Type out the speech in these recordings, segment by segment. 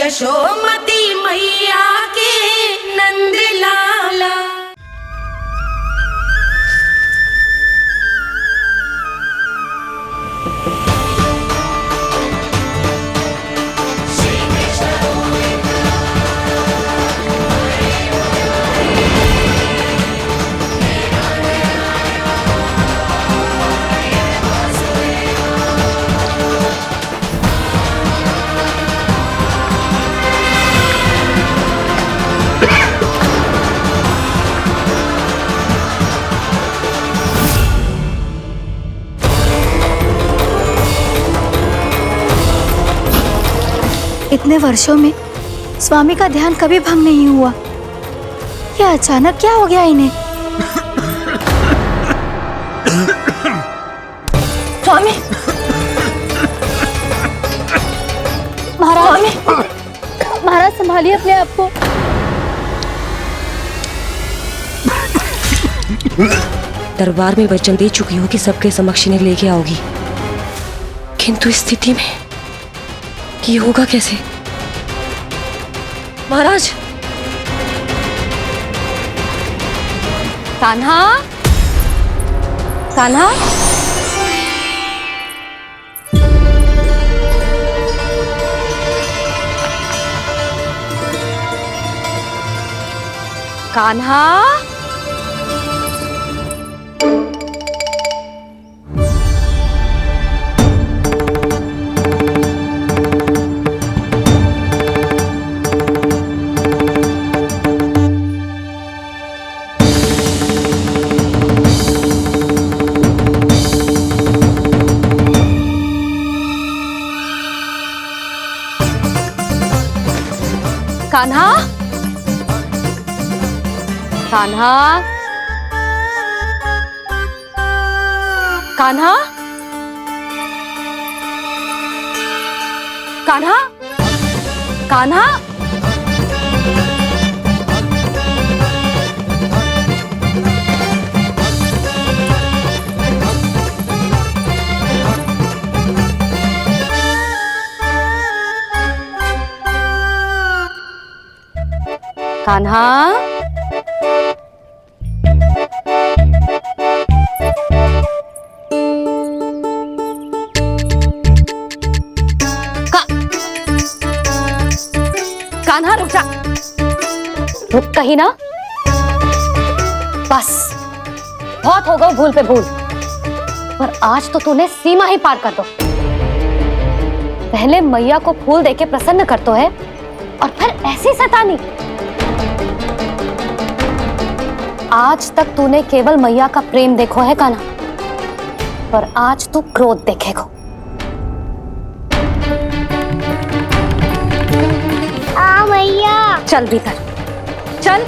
यशोमती मैया के नंद लाला। इतने वर्षों में स्वामी का ध्यान कभी भंग नहीं हुआ। क्या अचानक क्या हो गया इन्हें? स्वामी, महाराज, महाराज संभालिए अपने आप को। दरबार में वचन दे चुकी हो कि सबके समक्ष इन्हें लेके आओगी, किंतु इस स्थिति में ये होगा कैसे? महाराज, कान्हा, कान्हा, कान्हा, कान्हा, कान्हा, कान्हा, कान्हा, कान्हा, कान्हा, कान्हा रुक जा, रुक कहीं ना। बस बहुत हो गई भूल पे भूल, पर आज तो तूने सीमा ही पार कर दो। पहले मैया को फूल देके प्रसन्न कर तो है, और फिर ऐसी सतानी। आज तक तूने केवल मैया का प्रेम देखो है कान्हा, पर आज तू क्रोध देखेगा। मैया चल भीतर चल।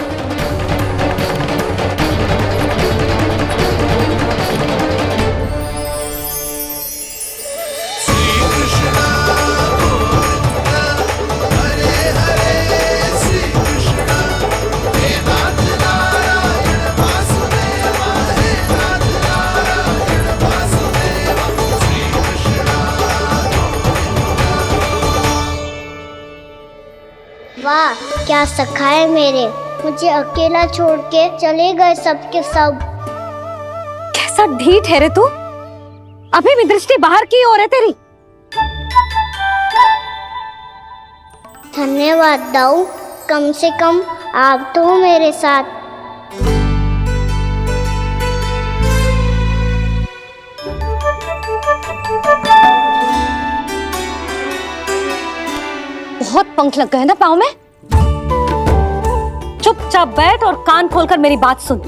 वाह, क्या सखा है मेरे, मुझे अकेला छोड़ के चले गए सबके सब। कैसा ढीठ है रे तू, अभी भी दृष्टि बाहर की ओर है तेरी। धन्यवाद दाऊ, कम से कम आप तो हो मेरे साथ। बहुत पंख लग गए ना पाँव में। चुपचाप बैठ और कान खोलकर मेरी बात सुन।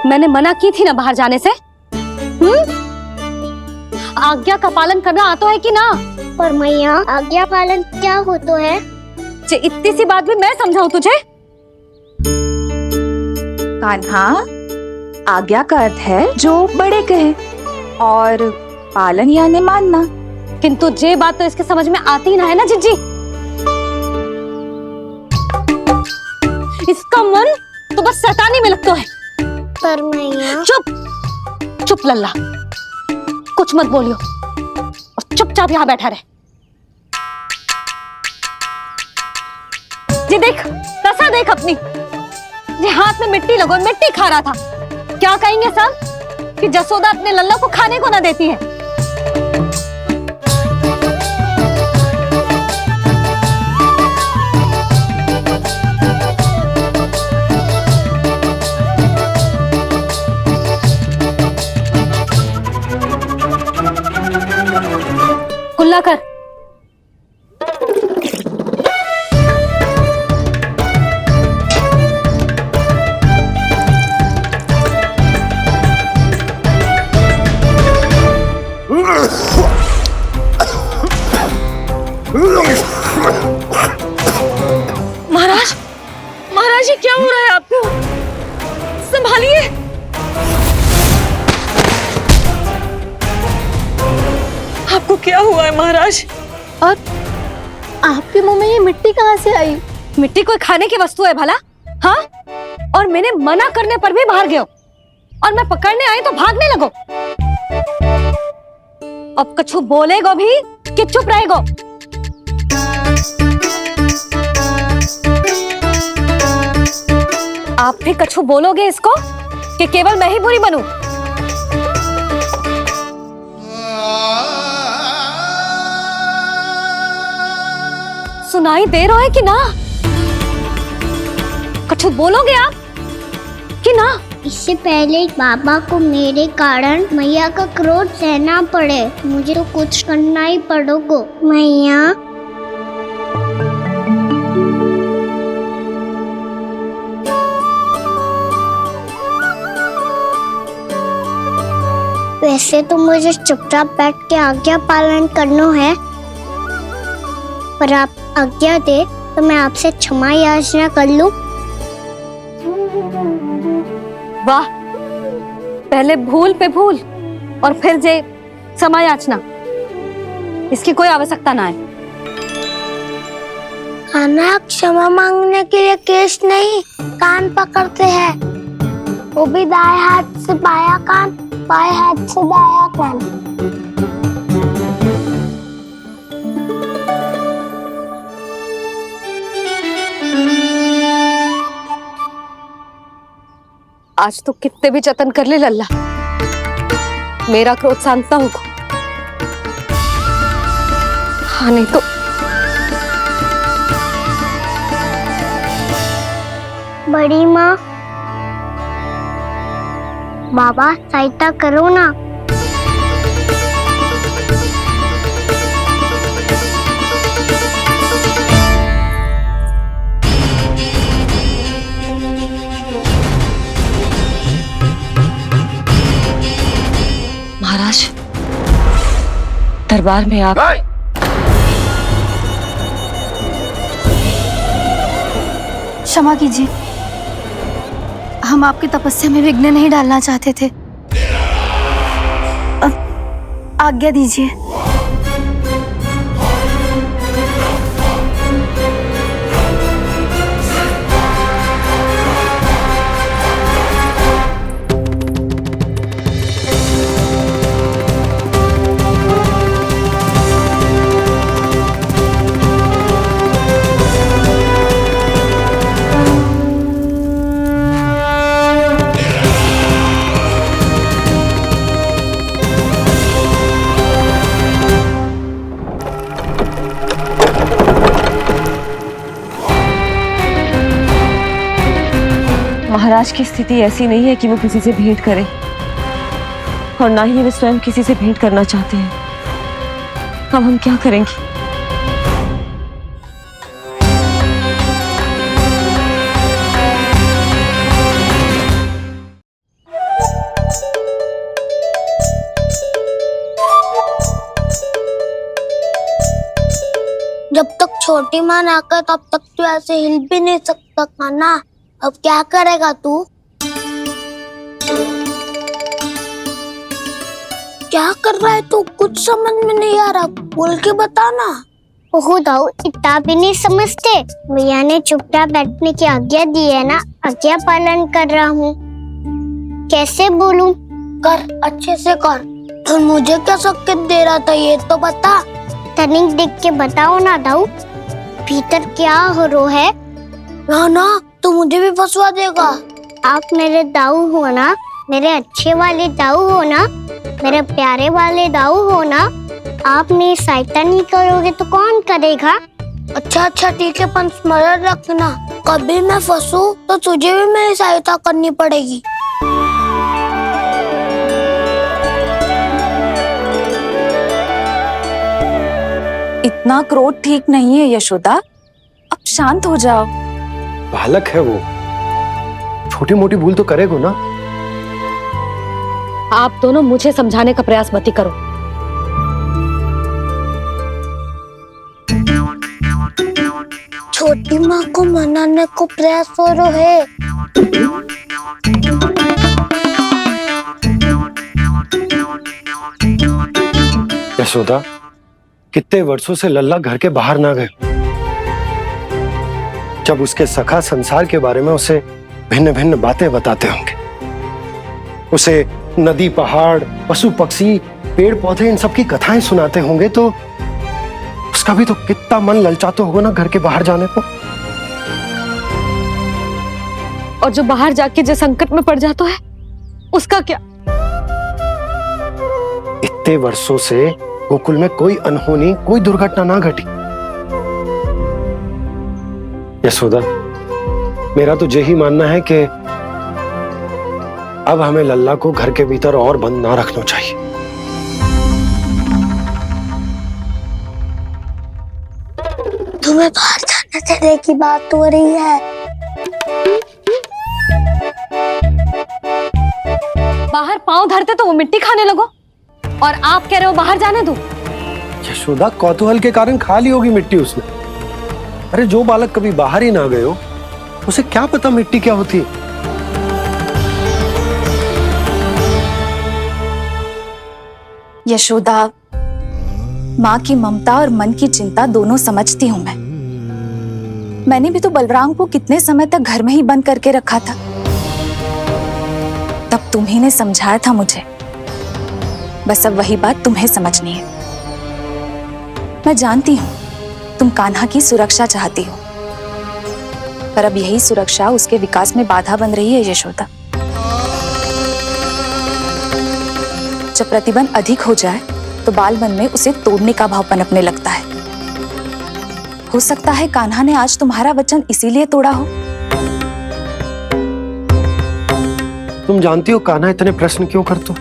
मैंने मना की थी ना बाहर जाने से। आज्ञा का पालन करना आता है कि ना? पर मैया, आज्ञा पालन क्या होता है? इतनी सी बात भी मैं समझाऊं तुझे? कान्हा, आज्ञा का अर्थ है जो बड़े कहे, और पालन यानी मानना। किंतु ये बात तो इसके समझ में आती ही ना है ना जिज्जी। इसका मन तो बस शैतानी में लगता है। पर मैया चुप चुप लल्ला, कुछ मत बोलियो और चुपचाप यहाँ बैठा रहे। जी देख, कैसा देख अपनी, ये हाथ में मिट्टी लगो, मिट्टी खा रहा था। क्या कहेंगे सब कि जसोदा अपने लल्ला को खाने को ना देती है। कुल्ला कर। महाराज, महाराज ये क्या हो रहा है आपको? संभालिए। आपको क्या हुआ है महाराज? और आपके मुंह में ये मिट्टी कहाँ से आई? मिट्टी कोई खाने की वस्तु है भला? हाँ, और मैंने मना करने पर भी बाहर गए हो और मैं पकड़ने आई तो भागने लगो। अब कछु बोलेगो भी कि चुप रहेगो? आप भी कछु बोलोगे इसको कि केवल मैं ही बुरी बनूं? सुनाई दे रहा है कि ना? कछु बोलोगे आप कि ना? इससे पहले बाबा को मेरे कारण मैया का क्रोध सहना पड़े, मुझे तो कुछ करना ही पड़ेगा। मैया वैसे तो मुझे चुपचाप बैठ के आज्ञा पालन करना है, पर आप आज्ञा दे तो मैं आपसे क्षमा याचना कर लूं। वाह, पहले भूल पे भूल और फिर जे क्षमा याचना, इसकी कोई आवश्यकता ना है। खाना क्षमा मांगने के लिए केस नहीं, कान पकड़ते हैं, वो भी दाएं हाथ से बायां कान, बाएं हाथ से दायां कान। आज तो कितने भी जतन कर ले लल्ला, मेरा क्रोध शांत ना होगा। हाँ नहीं तो बड़ी माँ, बाबा सहायता करो ना। महाराज, दरबार में आप क्षमा कीजिए, हम आपकी तपस्या में विघ्न नहीं डालना चाहते थे। आज्ञा दीजिए। महाराज की स्थिति ऐसी नहीं है कि वो किसी से भेंट करें, और ना ही वे स्वयं किसी से भेंट करना चाहते हैं। अब हम क्या करेंगे? जब तक छोटी माँ ना कर तब तक तू ऐसे हिल भी नहीं सकता था ना। अब क्या करेगा तू? क्या कर रहा है तू? कुछ समझ में नहीं आ रहा, बोल के बता ना। ओहो दाऊ, इतना भी नहीं समझते। भैया ने चुपचाप बैठने की आज्ञा दी है ना, आज्ञा पालन कर रहा हूँ। कैसे बोलूं? कर, अच्छे से कर। और मुझे क्या संकेत दे रहा था ये तो बता। तनिक देख के बताओ ना दाऊ, भीतर क्या हो रहा है? ना ना, तू मुझे भी फंसवा देगा। आप मेरे दाऊ हो ना, मेरे अच्छे वाले दाऊ हो ना, मेरे प्यारे वाले दाऊ हो ना। आप मेरी सहायता नहीं करोगे तो कौन करेगा? अच्छा अच्छा ठीक है, पर स्मरण रखना, कभी मैं फंसू तो तुझे भी मेरी सहायता करनी पड़ेगी। इतना क्रोध ठीक नहीं है यशोदा, अब शांत हो जाओ। बालक है वो, छोटी मोटी भूल तो करेगा ना। आप दोनों मुझे समझाने का प्रयास मत ही करो। छोटी माँ को मनाने को प्रयास हो रहा है। यशोदा, कितने वर्षों से लल्ला घर के बाहर ना गए। जब उसके सखा संसार के बारे में उसे भिन्न भिन्न बातें बताते होंगे, उसे नदी पहाड़ पशु पक्षी पेड़ पौधे इन सब की कथाएं सुनाते होंगे, तो उसका भी तो कितना मन ललचाता होगा ना घर के बाहर जाने को। और जो बाहर जाके जो संकट में पड़ जाता है उसका क्या? इतने वर्षों से गोकुल में कोई अनहोनी कोई दुर्घटना ना घटी। यशोदा, मेरा तो यही मानना है कि अब हमें लल्ला को घर के भीतर और बंद ना रखना चाहिए। तुम्हें बाहर जाने देने की बात हो रही है। बाहर पांव धरते तो वो मिट्टी खाने लगो, और आप कह रहे हो बाहर जाने दो। यशोदा, कौतूहल के कारण खा ली होगी मिट्टी उसने। अरे जो बालक कभी बाहर ही ना गए हो, उसे क्या पता मिट्टी क्या होती है। यशोदा, माँ की ममता और मन की चिंता दोनों समझती हूँ मैं। मैंने भी तो बलराम को कितने समय तक घर में ही बंद करके रखा था। तब तुम्ही ने समझाया था मुझे, बस अब वही बात तुम्हें समझनी है। मैं जानती हूँ तुम कान्हा की सुरक्षा चाहती हो, पर अब यही सुरक्षा उसके विकास में बाधा बन रही है यशोदा। जब प्रतिबंध अधिक हो जाए तो बाल मन में उसे तोड़ने का भाव पनपने लगता है। हो सकता है कान्हा ने आज तुम्हारा वचन इसीलिए तोड़ा हो। तुम जानती हो कान्हा इतने प्रश्न क्यों करता?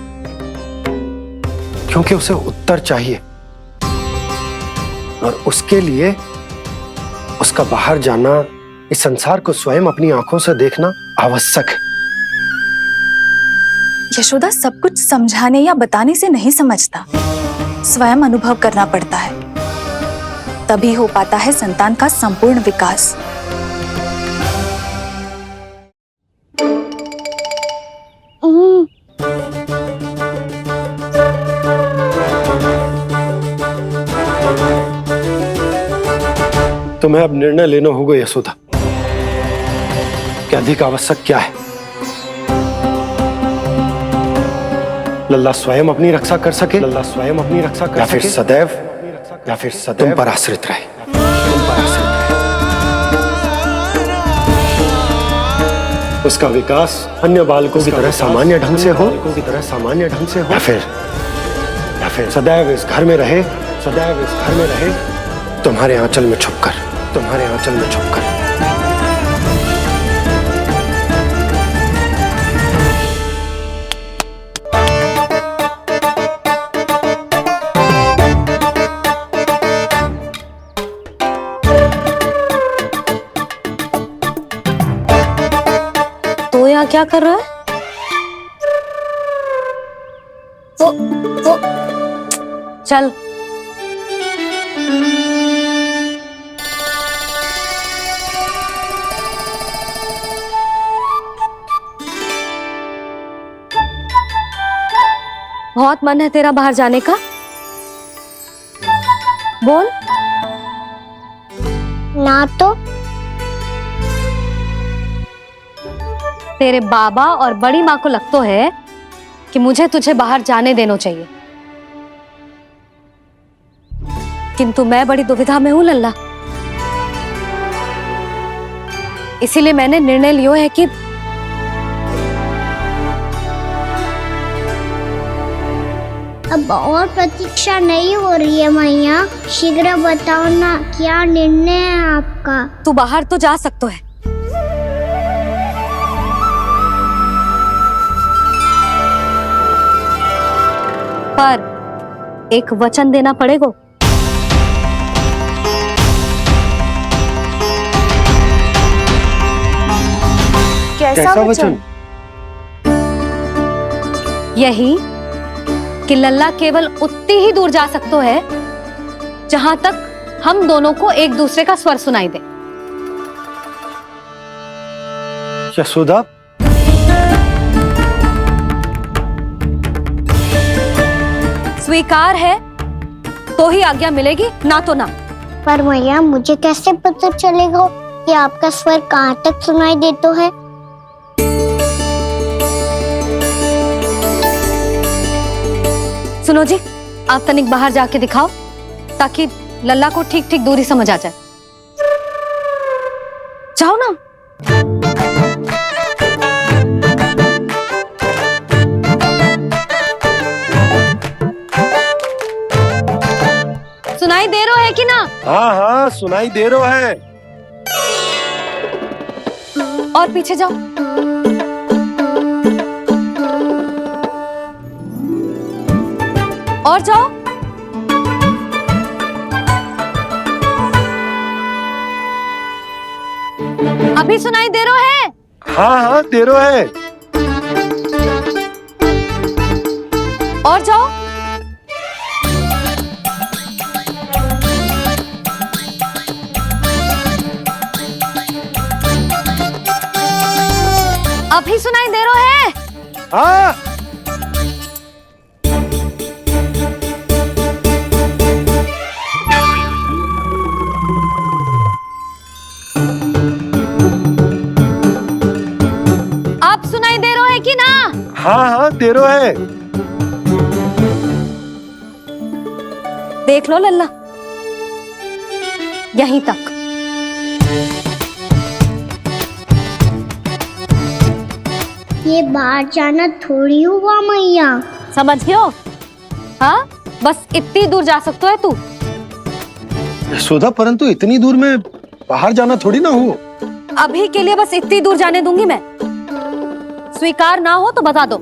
क्योंकि उसे उत्तर चाहिए, और उसके लिए उसका बाहर जाना, इस संसार को स्वयं अपनी आंखों से देखना आवश्यक है। यशोदा, सब कुछ समझाने या बताने से नहीं समझता, स्वयं अनुभव करना पड़ता है, तभी हो पाता है संतान का संपूर्ण विकास। तुम्हें अब निर्णय लेना होगा यशोदा कि अधिक आवश्यक क्या है। लल्ला स्वयं अपनी रक्षा कर सके, लल्ला स्वयं अपनी रक्षा कर, या फिर सदैव तुम पर आश्रित रहे। उसका विकास अन्य बालकों की तरह सामान्य ढंग से हो, या फिर सदैव इस घर में रहे, तुम्हारे आंचल में छुपकर। तो यहाँ क्या कर रहा है? वो चल। बहुत मन है तेरा बाहर जाने का? बोल। ना तो तेरे बाबा और बड़ी माँ को लगता है कि मुझे तुझे बाहर जाने देना चाहिए, किंतु मैं बड़ी दुविधा में हूं लल्ला। इसीलिए मैंने निर्णय लियो है कि अब और प्रतीक्षा नहीं हो रही है मैया। शीघ्र बताओ ना, क्या निर्णय है आपका? तू बाहर तो जा सकता है, पर एक वचन देना पड़ेगा। कैसा वचन? यही कि लल्ला केवल उतनी ही दूर जा सकता है जहां तक हम दोनों को एक दूसरे का स्वर सुनाई दे। यशोदा, स्वीकार है तो ही आज्ञा मिलेगी, ना तो ना। पर मैया मुझे कैसे पता चलेगा कि आपका स्वर कहाँ तक सुनाई देता है? सुनो जी, आप तनिक बाहर जाके दिखाओ ताकि लल्ला को ठीक ठीक दूरी समझ आ जाए। जाओ ना। सुनाई दे रहा है कि ना? हाँ हाँ सुनाई दे रहा है। और पीछे जाओ। और जाओ। अभी सुनाई दे रहा है? हाँ हाँ दे रहा है। और जाओ। अभी सुनाई दे रहा है? हाँ। आप सुनाई दे रहा है कि ना? हाँ हाँ दे रहा है। देख लो लल्ला, यहीं तक। ये बाहर जाना थोड़ी हुआ मैया। समझ गयो? हाँ, बस इतनी दूर जा सकता है तू। यशोदा, परंतु इतनी दूर में बाहर जाना थोड़ी ना हो। अभी के लिए बस इतनी दूर जाने दूंगी मैं। स्वीकार ना हो तो बता दो।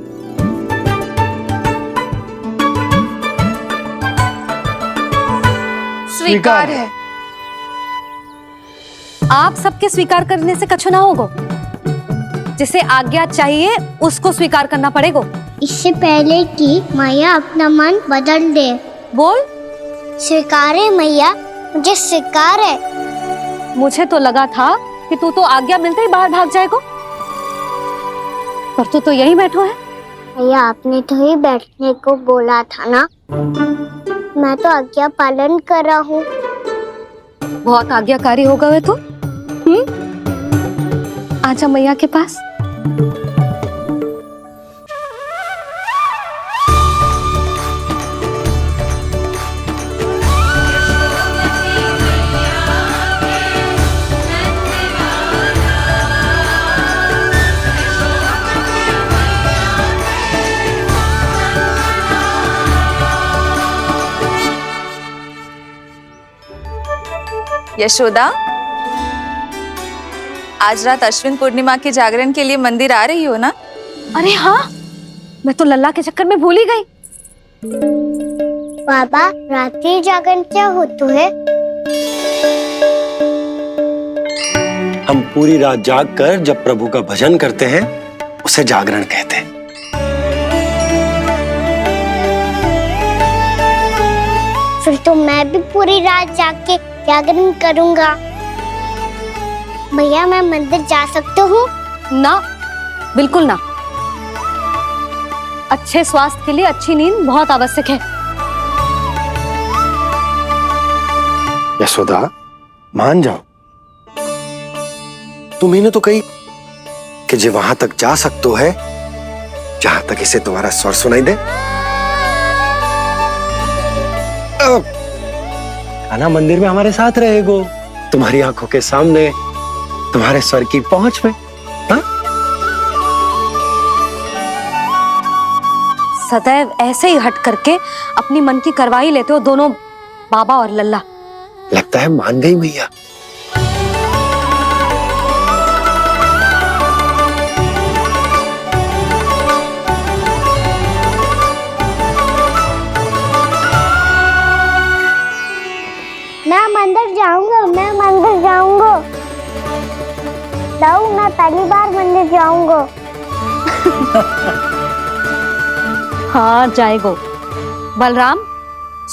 स्वीकार है। आप सबके स्वीकार करने से कछु ना होगा। जिसे आज्ञा चाहिए उसको स्वीकार करना पड़ेगा। इससे पहले कि मैया अपना मन बदल दे। बोल। स्वीकार है मैया, मुझे स्वीकार है। मुझे तो लगा था कि तू तो आज्ञा मिलते ही बाहर भाग जाएगा, पर तू तो यहीं बैठो है। भैया आपने तो ही बैठने को बोला था ना, मैं तो आज्ञा पालन कर रहा हूँ। बहुत आज्ञाकारी होगा वे तो। आजा मैया के पास। यशोदा, आज रात अश्विन पूर्णिमा के जागरण के लिए मंदिर आ रही हो ना? अरे हाँ, मैं तो लल्ला के चक्कर में भूल ही गई। बाबा, रात्रि जागरण क्या होता है? हम पूरी रात जाग कर जब प्रभु का भजन करते हैं उसे जागरण कहते हैं। फिर तो मैं भी पूरी रात जाग के जागरण करूंगा। भैया मैं मंदिर जा सकती हूँ? ना, बिल्कुल ना। अच्छे स्वास्थ्य के लिए अच्छी नींद बहुत आवश्यक है। यशोदा, मान जाओ, तुम्हें तो कही कि जे वहां तक जा सकते है जहां तक इसे तुम्हारा स्वर सुनाई दे। खाना मंदिर में हमारे साथ रहेगो, तुम्हारी आंखों के सामने, तुम्हारे स्वर की पहुंच में। हाँ? सदैव ऐसे ही हट करके अपनी मन की करवाई लेते हो दोनों बाबा और लल्ला। लगता है मान गई मैया। मैं मंदिर जाऊंगा, मैं मंदिर जाऊंगा। दाऊ, मैं पहली बार मंदिर जाऊंगा। हाँ जाएगो। बलराम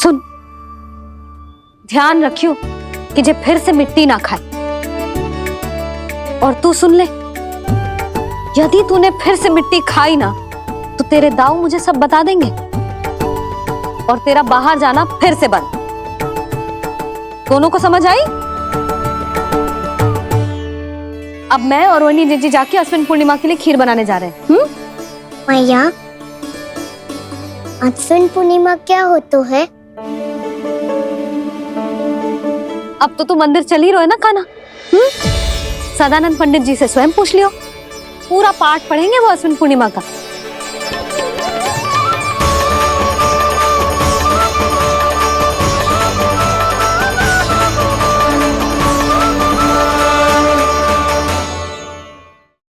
सुन, ध्यान रखियो कि जे फिर से मिट्टी ना खाए। और तू सुन ले, यदि तूने फिर से मिट्टी खाई ना तो तेरे दाऊ मुझे सब बता देंगे और तेरा बाहर जाना फिर से बंद। दोनों को समझ आई? अब मैं और रोहिणी जीजी जाके अश्विन पूर्णिमा के लिए खीर बनाने जा रहे हैं। मैया, अश्विन पूर्णिमा क्या होता है? अब तो तू मंदिर चल ही रहो है ना कान्हा। सदानंद पंडित जी से स्वयं पूछ लियो, पूरा पाठ पढ़ेंगे वो अश्विन पूर्णिमा का।